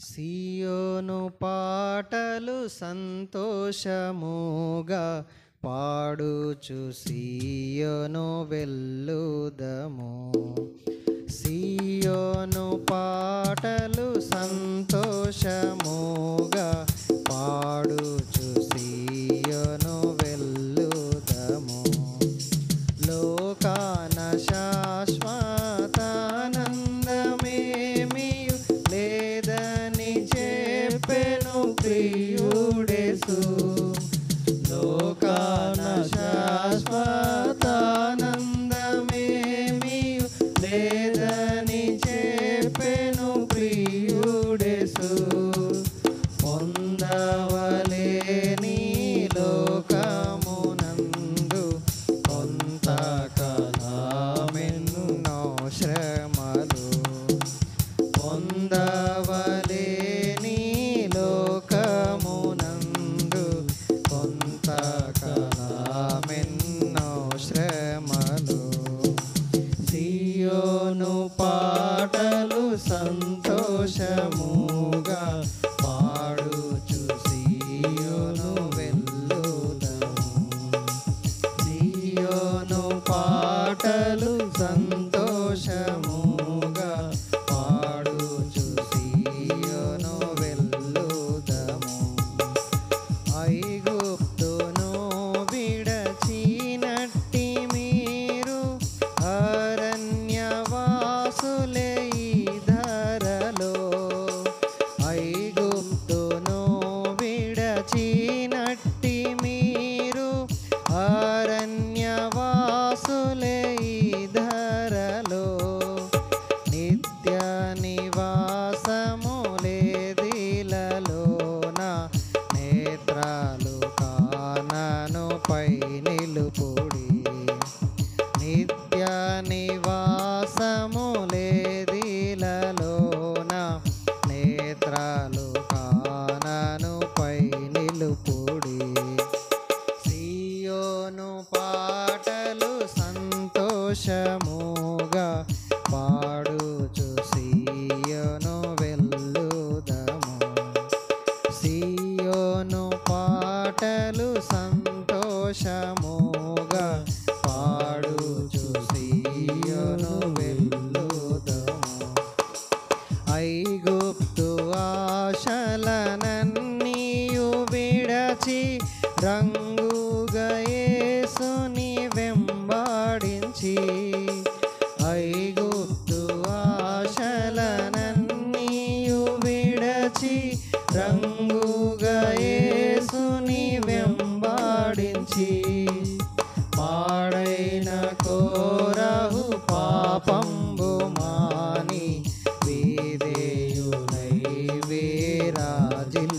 సియోను పాటలు సంతోషముగా పాడుచు సియోను వెళ్ళుదము. సియోను పాటలు సంతోషముగా పాడుచు సియోను వెళ్ళుదము. లోకాన శాశ్వతానందమేమియు లేదని చెప్పెను ప్రియుడేసు. లోకాన శాశ్వతానందమేమియు లేదని చెప్పెను ప్రియుడేసు. పొందవలేని లోకమునందు కొంతకాలమెన్నో శ్రమలు. పొందవలేని లోకమునందు కొంతకాలమెన్నో శ్రమలు. సియోను పాటలు సంతోషముగా పాడుచు సియోను వెళ్ళుదము. సియోను పాటలు సంతోషముగా పాడుచు సియోను వెళ్ళుదము. ఐగుప్తును విడచినట్టి మీరు అరణ్యవాసులే ఈ ధరలో. ఐగుప్తును విడచినట్టి మీరు అరణ్యవాసులే ఈ ధరలో. నిత్య నివాసములేదిలలోన నేత్రాలు కానను పై నిలుపుడి. నిత్య నివాసములేదిలలోన నేత్రాలు కానను పై నిలుపుడి. సియోను పాటలు సంతోషముగా పాడుచు సియోను వెళ్ళుదము. సియోను పాటలు సంతోషముగా పాడుచు సియోను వెళ్ళుదము. ఐగుప్తు ఆశలనన్నీయు విడచి రంగుగా యేసుని వెంబడించి. ఐగుప్తు ఆశలనన్నీయు విడచి రంగుగా యేసుని వెంబడించి. పాడైన కోరహు పాపంబు మాని విధేయులై విరాజిల్లుడి.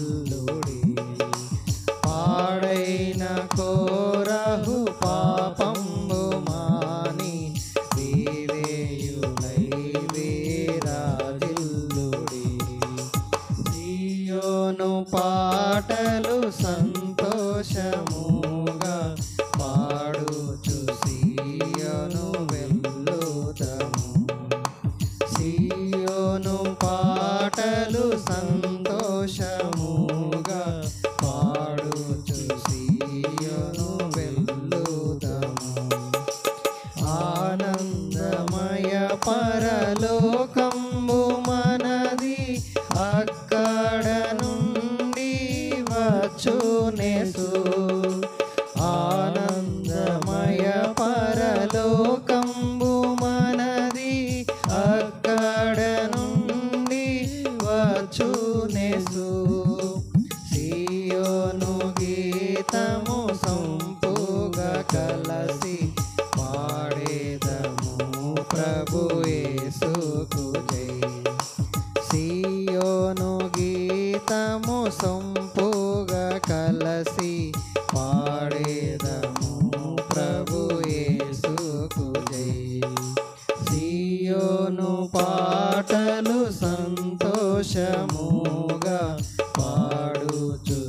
పాడైన కోరహు పాపంబు మాని విధేయులై విరాజిల్లుడి. సియోను పాటలు సంతోషముగా పాడుచు సియోను వెళ్ళుదము. సియోను పాటలు సంతోషముగా పాడుచు సియోను వెళ్ళుదము. ఆనందమయ పరలోకంబు మనది, అక్కడ నుండి వచ్చునేసు. ఆనందమయ పరలోకంబు మనది, అక్కడ నుండి వచ్చునేసు. సియోను గీతము సంపుగా కలసి పాడేదము ప్రభు యేసుకు జై. సియోను గీతము సంపుగా కలసి పాడేదము ప్రభు యేసుకు జై. సియోను పాటలు సంతోషముగా పాడుచు